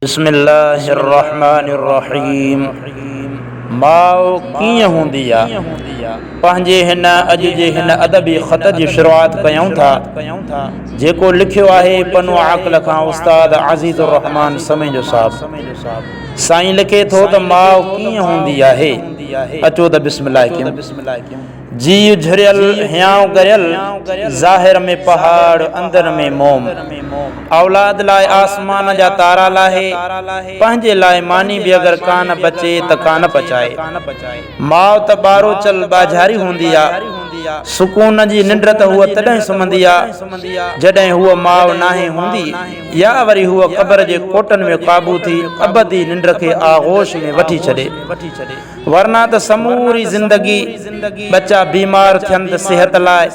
बिस्मिल्लाहिर्रहमानिर्रहीम। माओ कीअं हूंदी आहे। पंहिंजे हिन अॼु जे हिन अदबी ख़त जी शुरूआत कयूं था जेको लिखियो आहे पनो आक़िल खां उस्ताद अज़ीज़ुर रहमान समी जो साहब। साईं लिखे थो त माओ कीअं हूंदी आहे। अचो त बिस्मिल्लाह कयूं। जी झुरियल हियांव गरियल ज़ाहिर में पहाड़ अंदर में मोम। औलाद लाइ आसमान जा तारा लाहे पंहिंजे लाइ मानी भी अगर कान बचे त कान पचाए। माउ त बारो चल बाझारी हूंदी आहे। सुकून जी निंड त हुअ तॾहिं सुम्हंदी आहे जॾहिं हुअ माउ नाहे हूंदी या वरी हुअ क़बर जे कोटन में क़ाबू थी अबदी निंड खे आगोश में वठी छॾे। वरना त समूरी ज़िंदगी बच्चा बीमार थियनि त सिहत लाइ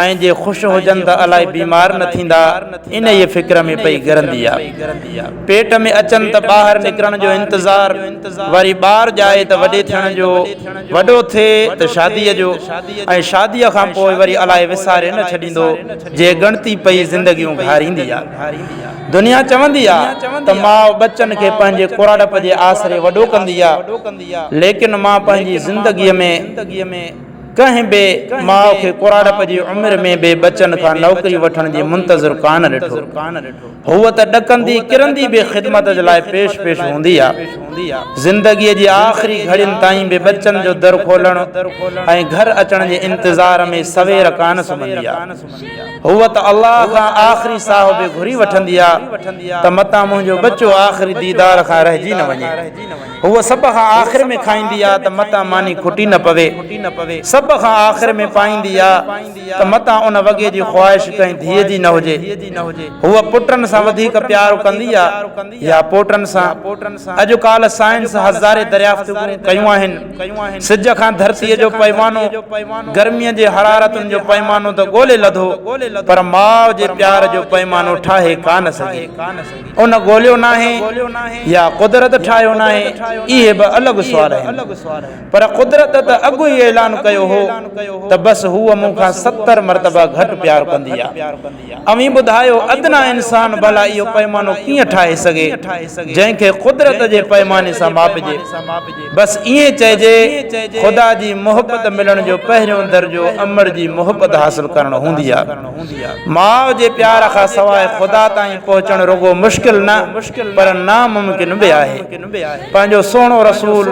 ऐं जे ख़ुशि हुजनि त अलाए बीमार न थींदा इन ये फिक्र में पई गिरंदी आहे। पेट में अचनि त ॿाहिरि निकिरण जो इंतज़ार, वरी ॿार ॼाए त वॾे थियण जो, वॾो थिए त शादीअ जो, ऐं शादीअ खां पोइ वरी अलाए विसारे न छॾींदो जे गणती पई ज़िंदगियूं घारींदी आहे। दुनिया चवंदी आहे त माउ बच्चनि खे पंहिंजे कुराड़प जे आसरे वॾो कंदी आहे, लेकिन मां पंहिंजी ज़िंदगीअ में कंहिं बि माउ खे कुराड़प जी उमिरि में बि बच्चनि खां नौकरी वठण जी मुंतज़िर कान ॾिठो। हूअ त ॾकंदी किरंदी बि ख़िदमत जे लाइ पेश हूंदी आहे। ज़िंदगीअ जी आख़िरी घड़ियुनि ताईं बि बच्चनि जो दर खोलण ऐं घर अचण जे इंतज़ार में सवेर कान सुम्हंदी आहे। हूअ त अल्लाह खां आख़िरी साह बि घुरी वठंदी आहे त मतां मुंहिंजो बच्चो आख़िरी दीदार खां रहिजी न वञे। हूअ सभ खां आख़िर में खाईंदी आहे त मतां मानी खुटी न पवे। सभ खां आख़िर में पाईंदी आहे त मतां उन वॻे जी ख़्वाहिश कंहिं धीअ जी न हुजे। हूअ पुटनि सां वधीक प्यार कंदी आहे या पोटनि सां। अॼुकल्ह साइंस हज़ारे दरियाफ़्तूं कयूं आहिनि। सिज खां धरतीअ जो पैमानो, गर्मीअ जे हरारतुनि जो पैमानो त ॻोल्हे लधो, पर माउ जे प्यार जो पैमानो ठाहे कान सघे। उन ॻोल्हियो नाहे या कुदरत ठाहियो नाहे, इहे बि अलॻि सुवाल आहिनि। पर कुदरत त अॻु ई ऐलान कयो हो त बसि हूअ मूंखां 70 मरतबा घटि प्यार कंदी आहे। अवी ॿुधायो अदना इंसान भला इहो पैमानो कीअं ठाहे सघे जंहिंखे कुदरत जे पैमाने सां मापिजे। बसि ईअं चइजे ख़ुदा जी मोहबत मिलण जो पहिरियों दर्जो अमर जी मोहबत हासिल करणु हूंदी आहे। माउ जे प्यार खां सवाइ ख़ुदा ताईं पहुचणु रुगो मुश्किल न पर नामुमकिन बि आहे। पंहिंजो सुहिणो रसूल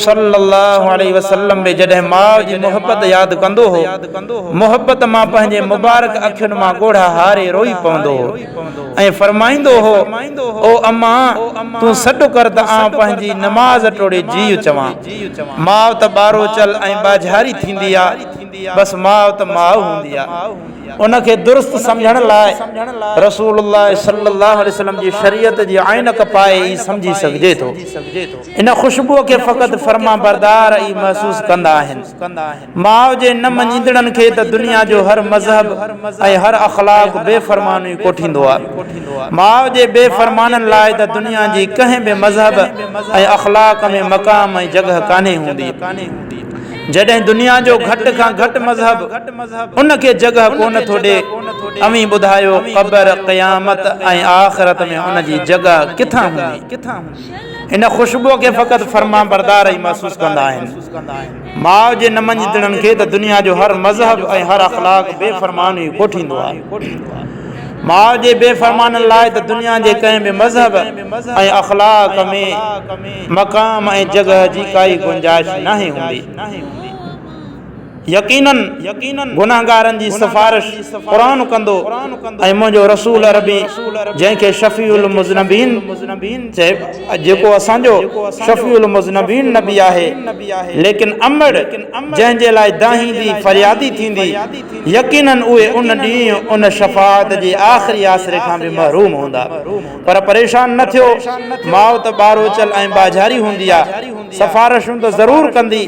सल्लल्लाहु अलैहि वसल्लम बि जॾहिं माउ जी मोहबत यादि कंदो हो, मोहबत मां पंहिंजे मुबारक अखियुनि मां ॻोढ़ा हारे रोई पवंदो हो ऐं फरमाईंदो हो, ओ अम्मा तूं सॾु कर त आउं पंहिंजी नमाज़ टोड़े जीउ चवां। माउ त बारो चल ऐं बाझारी थींदी आहे, बसि माउ त माउ हूंदी आहे। उनखे दुरुस्त सम्झण लाइ रसूलुल्लाह सल्लल्लाहु अलैहि वसल्लम जी शरीयत जी ऐनक पाए ई सम्झी सघिजे थो। इन ख़ुशबूअ खे फ़क़ति फर्मा बरदार ई महसूस कंदा आहिनि। माउ जे न मञींदड़नि खे त दुनिया जो हर मज़हब ऐं हर अख़लाक़ बेफ़रमानी कोठींदो आहे। माउ जे बेफ़रमाननि लाइ त दुनिया जी कंहिं बि मज़हब ऐं अख़लाक़ में मक़ाम ऐं जॻह कान्हे हूंदी। जॾहिं दुनिया जो घटि खां घटि मज़हब उनखे जॻह कोन थो ॾे, अवी ॿुधायो क़बर क़यामत ऐं आख़िरत में उनजी जॻह किथां हूंदी। इन ख़ुशबूअ खे फ़क़ति फर्मा बरदार ई महसूस कंदा आहिनि। माउ जे न मञींदड़नि खे त दुनिया जो हर मज़हब ऐं हर अख़लाक़ बेफ़रमानी कोठींदो आहे। माउ जे बेफ़रमाननि लाइ त दुनिया जे कंहिं बि मज़हब ऐं अख़लाक़ में मक़ाम ऐं जॻह जी काई गुंजाइश नाहे हूंदी। यकीनन गुनाहगारनि जी सिफ़ारिश क़ुरान कंदो ऐं मुंहिंजो रसूल अरबी जंहिंखे शफ़ीउल मुज़नबीन चए, जेको असांजो शफ़ीउल मुज़नबीन नबी आहे, लेकिन अमड़ जंहिंजे लाइ दाहींदी फरियादी थींदी, यकीनन उहे उन ॾींहुं उन शफ़ाअत जे आख़िरी आसरे खां बि महरूम हूंदा। पर परेशान न थियो, माउ त बारो चल ऐं बाझारी हूंदी आहे, सफ़ारिशूं त ज़रूर कंदी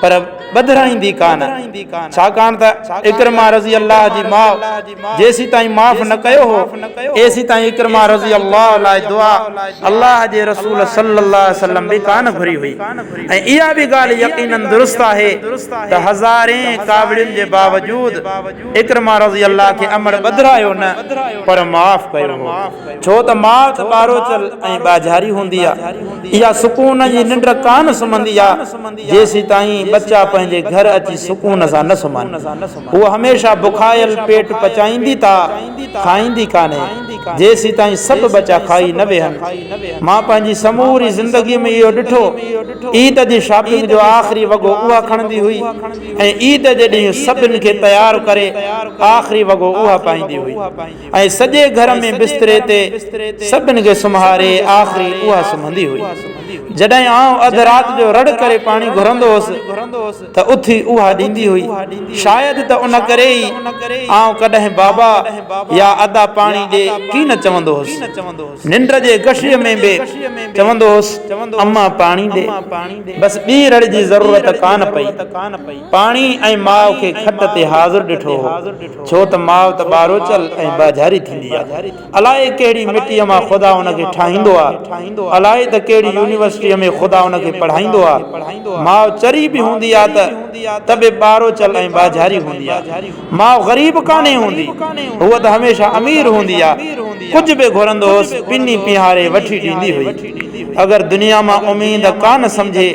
पर बदिराईंदी कान। छाकाणि त इकरमा रज़ी अल्लाह जी माउ जेसी ताईं माफ़ न कयो हो एसी ताईं इकरमा रज़ी अल्लाह लाइ दुआ अल्लाह जे रसूल सल्लल्लाहु अलैहि वसल्लम बि कान घुरी हुई। ऐं इहा बि ॻाल्हि यकीनन दुरुस्त आहे त हज़ारे कावड़ियुनि जे बावजूद इकरमा रज़ी अल्लाह खे अमर बदिरायो न पर माफ़ कयो हो। छो त माउ त ॿारोचल ऐं ॿाझारी हूंदी आहे। इहा सुकून जी निंड कान सुम्हंदी आहे जेसी ताईं बच्चा पंहिंजे घर अची सुकून सां न सुम्हनि। उहा हमेशह बुखायल पेट पचाईंदी ता खाईंदी कान्हे जेसी ताईं सभु बच्चा खाई न वेहनि। मां पंहिंजी समूरी ज़िंदगीअ में इहो ॾिठो ईद जी शॉपिंग जो आख़िरी वॻो उहा खणंदी हुई ऐं ईद जे ॾींहुं सभिनि खे तयारु करे आख़िरी वॻो उहा पाईंदी हुई ऐं सॼे घर में बिस्तरे ते सभिनि खे सुम्हारे आख़िरी उहा सुम्हंदी हुई। जॾहिं आउं अधु राति जो रड़ करे पाणी घुरंदो हुअसि त उथी उहा ॾींदी हुई। शायदि त उन करे ई आउं कॾहिं बाबा या अदा पाणी ॾे की न चवंदो हुअसि। निंड जे गशीअ में बि चवंदो हुअसि अम्मा पाणी ॾे। बसि ॿी रड़ जी ज़रूरत कान पई। पाणी ऐं माउ खे खट ते हाज़िर ॾिठो हो छो त माउ त ॿारोचल ऐं ॿाझारी थींदी आहे। अलाए कहिड़ी मिटीअ मां ख़ुदा उनखे ठाहींदो आहे। अलाए त कहिड़ी यूनिवर्सिटीअ में ख़ुदा उनखे पढ़ाईंदो आहे। माउ चरी बि हूंदी आहे त बि ॿारोचल ऐं ॿाझारी हूंदी आहे। माउ ग़रीब कान्हे हूंदी हूअ त हमेशह अमीर हूंदी आहे। कुझु बि घुरंदो हुअसि पिनी पिहारे वठी ॾींदी हुई। अगरि दुनिया मां उमेद कान सम्झे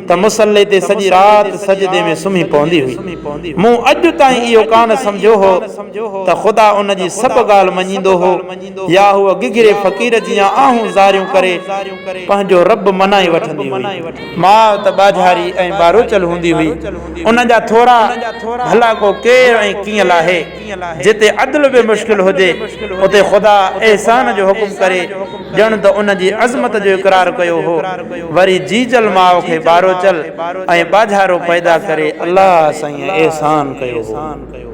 त मुसले ते सॼी राति सजदे में सुम्ही पवंदी हुई। मूं अॼु ताईं इहो कान सम्झो हो त ख़ुदा उन जी सभु ॻाल्हि मञींदो हो या हूअ गिगिरे फ़क़ीर जीअं आऊं ज़ारियूं करे पंहिंजो रब मनाए वठंदी हुई। माउ त ॿाझारी ऐं ॿारोचल हूंदी हुई। उन जा थोरा भला को केरु ऐं कीअं लाहे। जिते अदल बि मुश्किल हुजे उते ख़ुदा एहसान जो हुकुम करे ॼण त उन जी अज़मत जो इक़रार कयो हो। वरी जीजल माउ खे ॿारोचल ऐं ॿाझारो पैदा करे अलाह साईं एहसान कयो हो।